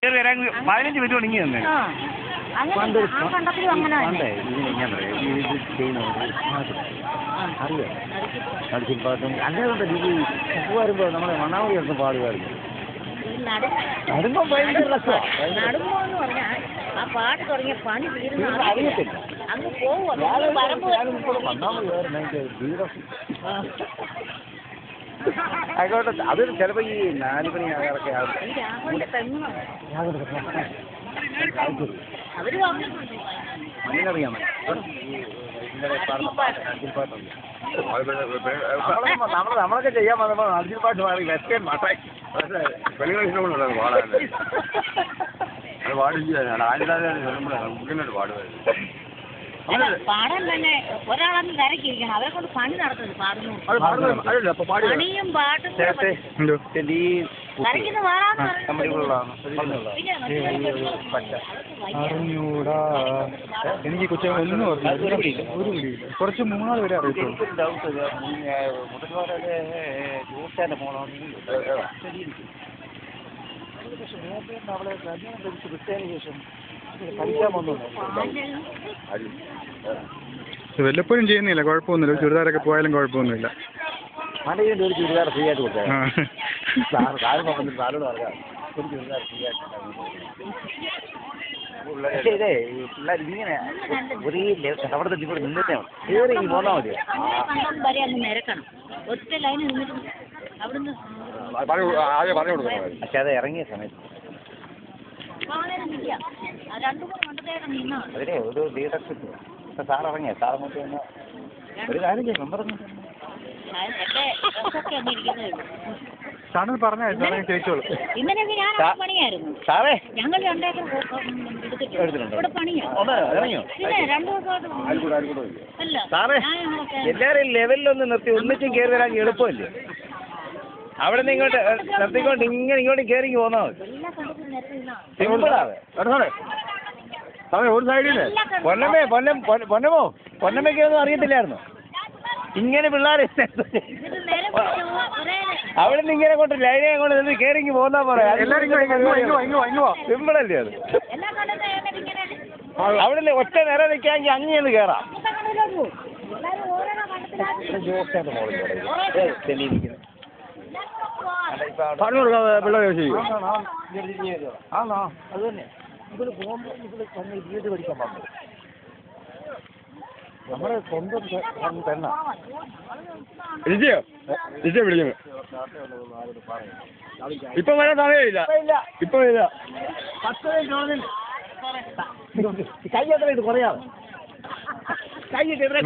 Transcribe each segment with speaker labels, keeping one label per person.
Speaker 1: കയറി വരാൻ 15 മിനിറ്റ് തുടങ്ങി തന്നെ.
Speaker 2: അല്ലാതെ വരുമ്പോ നമ്മളെ മണ്ണാമതി എടുക്കും പാടുകാർക്ക് നടുമ്പോ ഭയങ്കര
Speaker 3: നടുമ്പോന്ന് പറഞ്ഞാൽ ആ പാട്ട് തുടങ്ങിയ പണി തീരുന്ന
Speaker 2: അറിയത്തില്ല.
Speaker 3: അങ്ങ് പോവുക
Speaker 2: ആയിക്കോട്ടെ. അത് ചിലപ്പോ ഈ 4 മണി ആകാറൊക്കെ മണ്ണിനറിയാമോ നമ്മളൊക്കെ ചെയ്യാൻ വന്നപ്പോ അർജുൻ പാട്ട് മാറി വെസ്റ്റേൺ മാട്ടായി
Speaker 4: പെണ്ണുങ്ങൾ ഇഷ്ടമുണ്ടോ പാടാൻ? അത് പാടില്ല. ആദ്യമായിട്ട് പാടുമായിരുന്നു.
Speaker 3: പാടാൻ തന്നെ ഒരാളന്ന് തിരക്കിയിരിക്കണം. അവരെ കൊണ്ട് പണി നടത്തുന്നത് പാടുന്നു. പണിയും പാട്ടും കരയ്ക്കുന്ന
Speaker 5: അറിഞ്ഞൂടാ എനിക്ക് കൊച്ചു ഒന്നും അറിയില്ല. ഒരു പിടിയില്ല. കുറച്ച് 3 പേരെ അറിയത്തുള്ളൂ.
Speaker 2: അവളെ കല്യാണം കഴിച്ച് വിട്ടതിന് ശേഷം പഠിക്കാൻ വന്നു.
Speaker 5: വല്ലപ്പോഴും ചെയ്യുന്നില്ല, കുഴപ്പമൊന്നുമില്ല. ചുരിദാറൊക്കെ പോയാലും കുഴപ്പമൊന്നുമില്ല.
Speaker 2: മലയിൽ ഒരു ചുരിദാർ ഫ്രീ ആയിട്ട് കൊടുക്കാം. കാര്യം സാരോട് പറയാം, ഒരു ചുരിദാർ ഫ്രീ ആയിട്ട്. പക്ഷേ ഇതേ പിള്ളേർ ഇങ്ങനെ ഒരേ അവിടെ തന്നെ ഇവിടെ നിന്നിട്ടേ കയറി പോന്നാൽ മതി.
Speaker 3: വരെ അങ്ങ് നിരക്കണം. ഒറ്റ ലൈന് നിന്നിട്ട് അവിടുന്ന്
Speaker 2: പക്ഷെ അത് ഇറങ്ങിയ സമയത്ത് അതിനെ ഒരു ലീഡർഷിപ്പ്. ഇപ്പൊ സാർ ഇറങ്ങിയ സാർ നോക്കി തന്നെ ഒരു കാര്യം ചെയ്യും. മെമ്പർ
Speaker 5: സാറിന് പറഞ്ഞായിരുന്നു, ചോദിച്ചോളൂ.
Speaker 3: ഇന്നലെയൊക്കെ ഞാൻ പണിയായിരുന്നു.
Speaker 2: സാറേ
Speaker 3: ഞങ്ങൾ 2 ഏക്കർ ഇവിടെ പണിയാണ്. പിന്നെ 2 ദിവസമായിട്ട് അല്ല
Speaker 2: സാറേ എല്ലാവരും ലെവലിലൊന്ന് നിർത്തി ഒന്നിച്ചും കയറി വരാൻ എളുപ്പമല്ലേ? അവിടെ നിന്ന് ഇങ്ങോട്ട് നിർത്തിക്കൊണ്ട് ഇങ്ങോട്ട് കയറി പോന്നാൽ മതി. സിമ്പിളാണ്. ഒരു സൈഡിൽ പൊന്നമ്മയ്ക്കൊന്നും അറിയത്തില്ലായിരുന്നു ഇങ്ങനെ പിള്ളേർ അവിടെ നിന്ന് ഇങ്ങനെ കൊണ്ട് ലൈനെ കൊണ്ട് നിന്ന് കയറി പോന്നാ പറയാ. സിമ്പിളല്ലേ അത്? അവിടെ ഒറ്റ നേരം നിൽക്കാമെങ്കിൽ അങ്ങനെ കയറാം. പിള്ളേർ ചെയ്യും. ആണോ? അത് തന്നെ. ഇവിടെ പോകുമ്പോൾ ഇവിടെ വീട് പഠിക്കാൻ പറഞ്ഞു. നമ്മുടെ സ്വന്തം പെണ്ണ
Speaker 4: വിളിക്കുന്നു. ഇപ്പൊ വരാൻ സമയമില്ല. ഇപ്പൊ ഇല്ല.
Speaker 2: 10 മിനിറ്റ് കൈ എത്ര ഇത് കുറയാതെ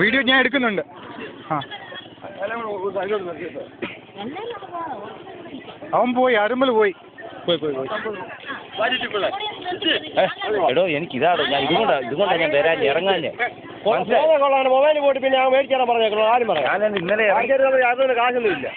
Speaker 5: വീഡിയോ ഞാൻ എടുക്കുന്നുണ്ട്. അവൻ പോയി, അരുമ്പൽ പോയി.
Speaker 2: എടോ എനിക്ക് ഇതാണ് ഞാൻ ഇതുകൊണ്ടാണ് ഞാൻ വരാൻ ഇറങ്ങാഞ്ഞേ.
Speaker 4: മൊബൈൽ പോയിട്ട് പിന്നെ ഞാൻ മേടിച്ചാൽ പറഞ്ഞേക്കണോ? ആരും പറയാം.
Speaker 2: ഞാൻ ഇന്നലെ
Speaker 4: യാതൊരു കാശൊന്നും ഇല്ല.